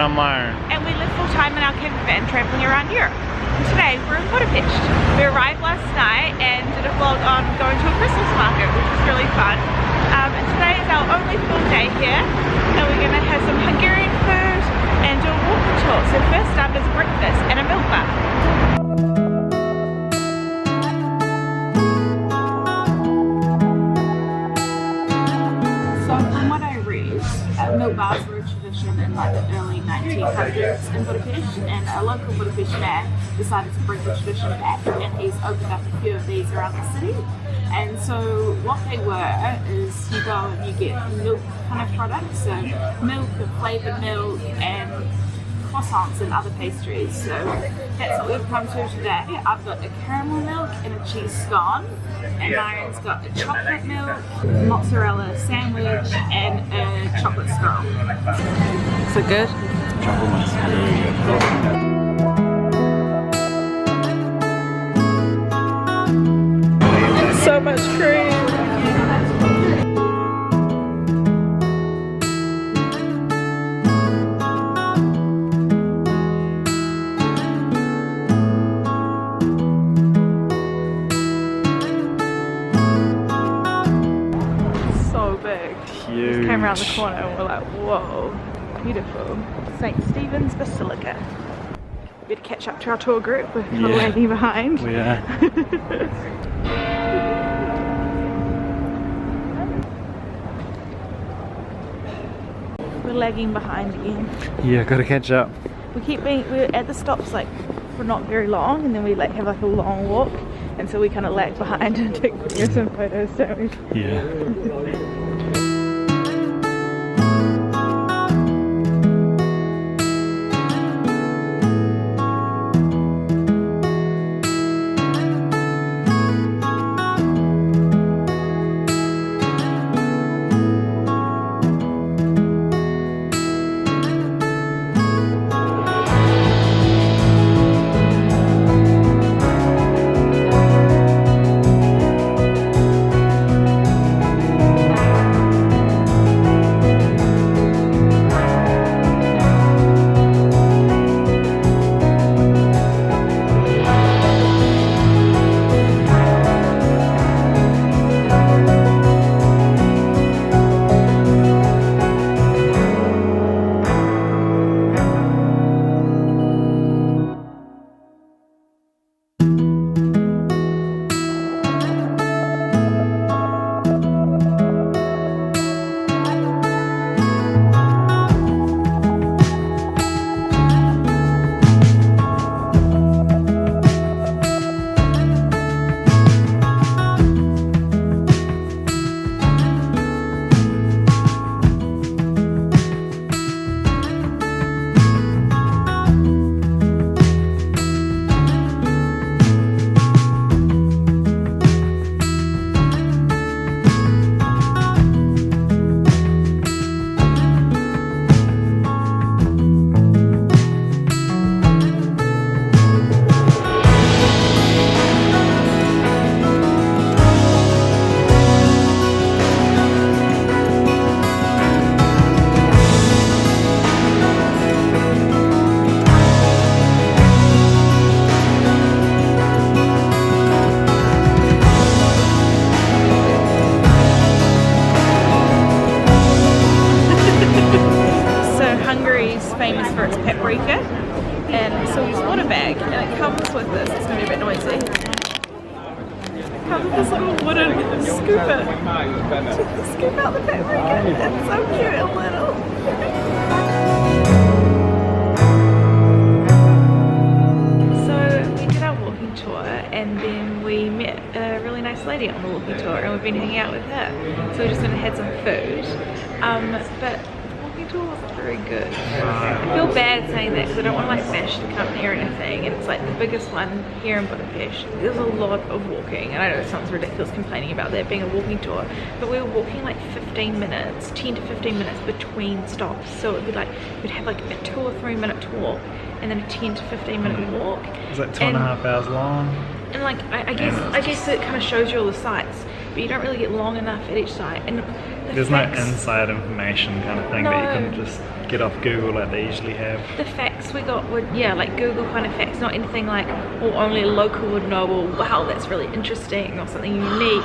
And we live full time in our campervan traveling around Europe. And today we're in Budapest. We arrived last night and did a vlog on going to a Christmas market, which was really fun. And today is our only full day here, and we're going to have some Hungarian food and do a walking tour. So first up is breakfast and a milk bar. Milk bars were a tradition in like the early 1900s in Budapest, and a local Budapest man decided to bring the tradition back, and he's opened up a few of these around the city. And so what they were is you go and you get milk kind of products, so milk and flavoured milk and croissants and other pastries. So that's what we've come to today. I've got a caramel milk and a cheese scone, and Marian's got a chocolate milk, mozzarella sandwich and a chocolate scone. So good? Chocolate one's very good. So much cream. Huge. Just came around the corner and we're like, whoa, beautiful. St. Stephen's Basilica. We had to catch up to our tour group, we're kind of lagging behind. We are. We're lagging behind again. Yeah, gotta catch up. We're at the stops like for not very long, and then we like have like a long walk, and so we kind of lag behind and take some photos, don't we? Yeah. Famous for its paprika, and so we just bought a bag, and it comes with this. It's going to be a bit noisy. It comes with this little wooden scooper to scoop out the paprika. It's so cute and little. So we did our walking tour, and then we met a really nice lady on the walking tour, and we've been hanging out with her. So we just went and had some food, but tour wasn't very good. I feel bad saying that because I don't want to like bash the company or anything, and it's like the biggest one here in Budapest. There's a lot of walking, and I know it sounds ridiculous complaining about there being a walking tour, but we were walking like 15 minutes, 10 to 15 minutes between stops, so it would be like, we'd have like a 2 or 3 minute talk and then a 10 to 15 minute walk. Is that 2.5 hours long? And like, I guess it kind of shows you all the sights, but you don't really get long enough at each site. And the There's no inside information kind of thing that you couldn't just get off Google like they usually have. The facts we got were, yeah, like Google kind of facts, not anything like, well, only a local would know, or wow, that's really interesting, or something unique.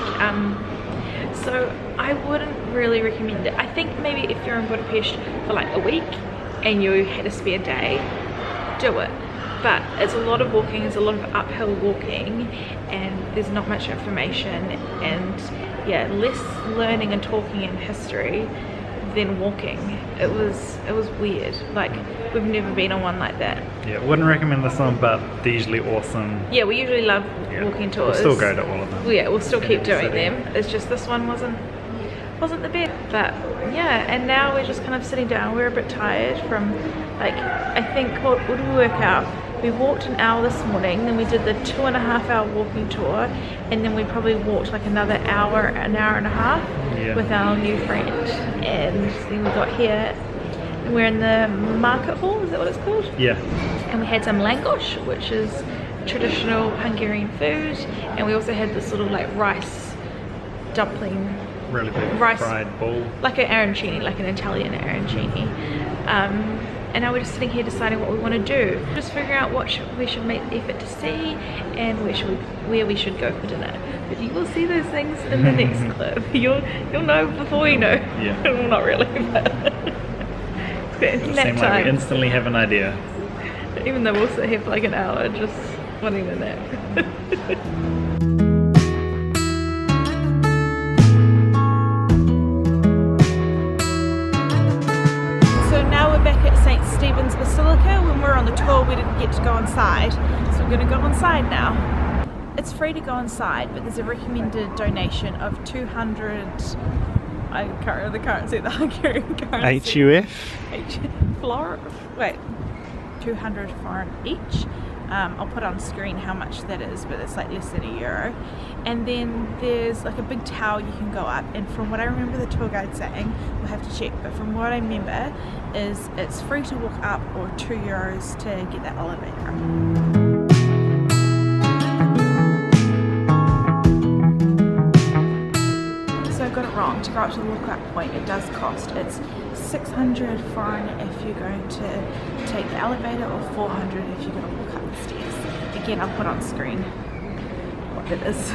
So I wouldn't really recommend it. I think maybe if you're in Budapest for like a week and you had a spare day, do it. But it's a lot of walking, it's a lot of uphill walking, and there's not much information, and yeah, less learning and talking in history than walking. It was weird. Like, we've never been on one like that. Yeah, wouldn't recommend this one, but they're usually awesome. Yeah, we usually love walking tours. We'll still go to all of them. Yeah, we'll still keep doing them. It's just this one wasn't the best. But yeah, and now we're just kind of sitting down. We're a bit tired from, like, I think, what did we work out? We walked an hour this morning, then we did the 2.5 hour walking tour, and then we probably walked like another hour, an hour and a half with our new friend. And then we got here, and we're in the market hall, is that what it's called? Yeah. And we had some Langos, which is traditional Hungarian food, and we also had this sort of like rice dumpling, Really big rice, fried ball. like an arancini, like an Italian arancini. And now we're just sitting here deciding what we want to do. Just figuring out what we should make effort to see, and where we should go for dinner. But you will see those things in the next clip. You'll know before you know. Yeah. Well, not really, but it's It'll nap seem time. like we instantly have an idea. Even though we'll sit here for like an hour just wanting a nap. Stephen's Basilica. When we were on the tour, we didn't get to go inside, so we're going to go inside now. It's free to go inside, but there's a recommended donation of 200, I can't remember the currency, the Hungarian currency. HUF? Wait, 200 foreign each. I'll put on screen how much that is, but it's like less than €1. And then there's like a big tower you can go up, and from what I remember the tour guide saying, we'll have to check, but from what I remember is it's free to walk up, or €2 to get that elevator. So I got it wrong. To go up to the lookout point, it does cost. It's 600 foreign if you're going to take the elevator, or 400 if you're going to walk up the stairs. Again, I'll put on screen what it is.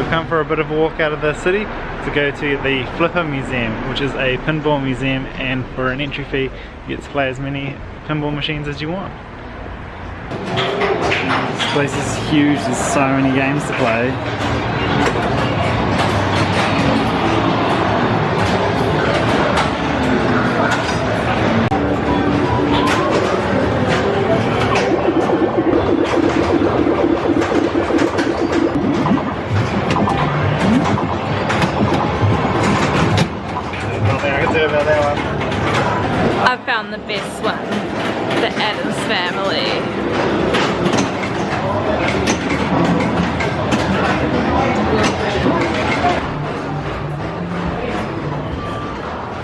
Come for a bit of a walk out of the city to go to the Flipper Museum, which is a pinball museum, and for an entry fee you get to play as many pinball machines as you want. This place is huge, there's so many games to play. I found the best one, the Addams Family.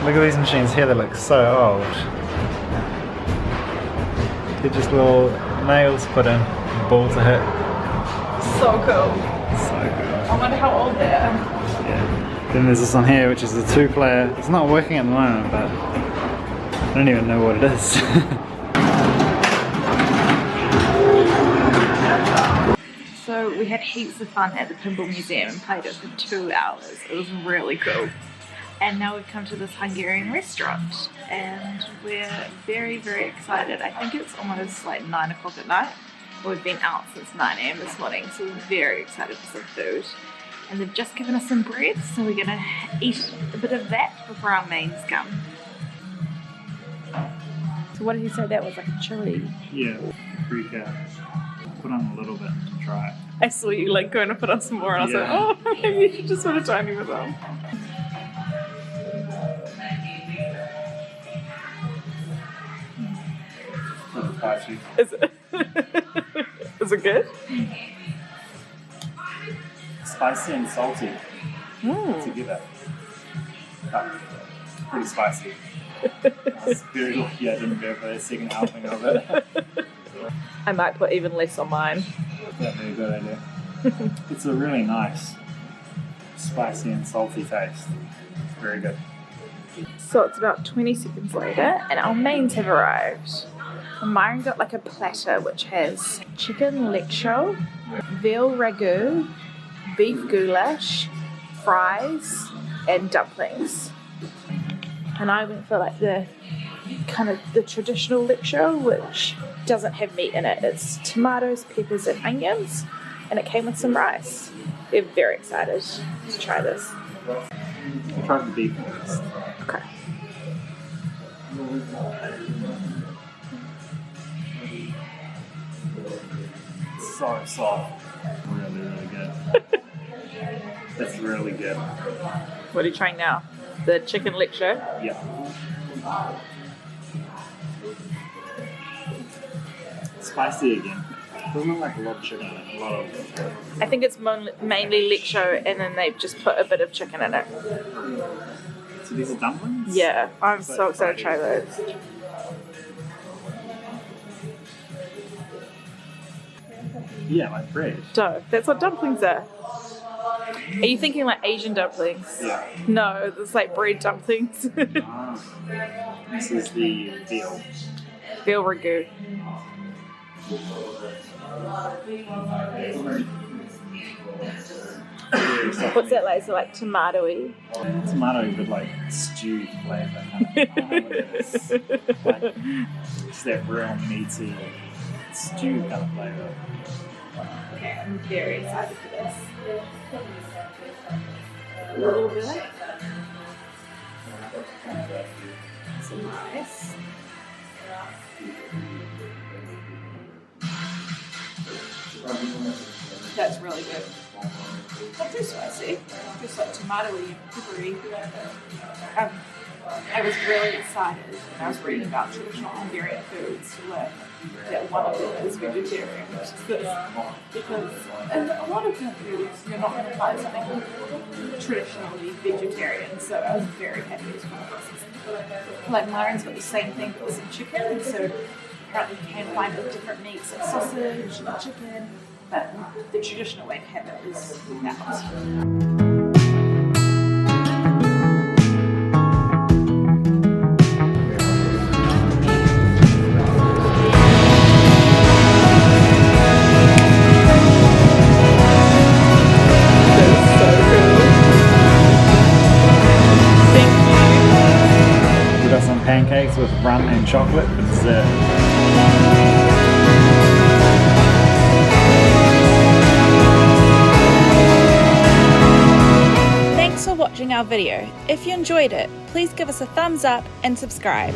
Look at these machines here, they look so old. They're just little nails put in, ball to hit. So cool. So cool. I wonder how old they are. Yeah. Then there's this one here, which is a 2-player. It's not working at the moment, but I don't even know what it is. So we had heaps of fun at the Pinball Museum and played it for 2 hours. It was really cool. And now we've come to this Hungarian restaurant, and we're very, very excited. I think it's almost like 9 o'clock at night. We've been out since 9 AM this morning, so we're very excited for some food. And they've just given us some bread, so we're gonna eat a bit of that before our mains come. So what did he say that was, like a chili? Yeah, 3 cows. Put on a little bit and try it. I saw you like going to put on some more and I was like, oh, maybe you should just sort of tiny with them. Spicy. Is it? Is it good? Spicy and salty together. But pretty spicy. I was very lucky I didn't go for the second helping of it. I might put even less on mine. That'd be a good idea. It's a really nice spicy and salty taste. It's very good. So it's about 20 seconds later and our mains have arrived. Myron got like a platter which has chicken lecso, veal ragu, beef goulash, fries and dumplings. And I went for like the kind of the traditional lecso, which doesn't have meat in it. It's tomatoes, peppers and onions, and it came with some rice. They're very excited to try this. I'll try the beef first. Okay. So soft. Really, really good. It's really good. What are you trying now? The chicken lecso? Yeah. Spicy again. Doesn't look like a lot of chicken in it. A lot of. I think it's mainly lecso and then they've just put a bit of chicken in it. So these are dumplings? Yeah, I'm so excited to try those. Yeah, like bread. Dough. That's what dumplings are. Are you thinking like Asian dumplings? Yeah. No, it's like bread dumplings. Ah. This is the veal. Veal ragu. What's that like? So like tomatoey? Tomato with like stewed flavour. I don't know what it is. Like, it's that real meaty stewed kind of flavour. Okay, I'm very excited for this. A little bit. Some rice. That's really good. Not too spicy, just like tomatoey and peppery. I was really excited when I was reading about traditional Hungarian foods that one of them is vegetarian, which is this. Because in a lot of countries, you're not going to find something traditionally vegetarian, so I was very happy to come across this. Like Myron's got the same thing but with some chicken, so apparently you can find with different meats like sausage and chicken, but the traditional way to have it is without. Pancakes with rum and chocolate for dessert. Thanks for watching our video. If you enjoyed it, please give us a thumbs up and subscribe.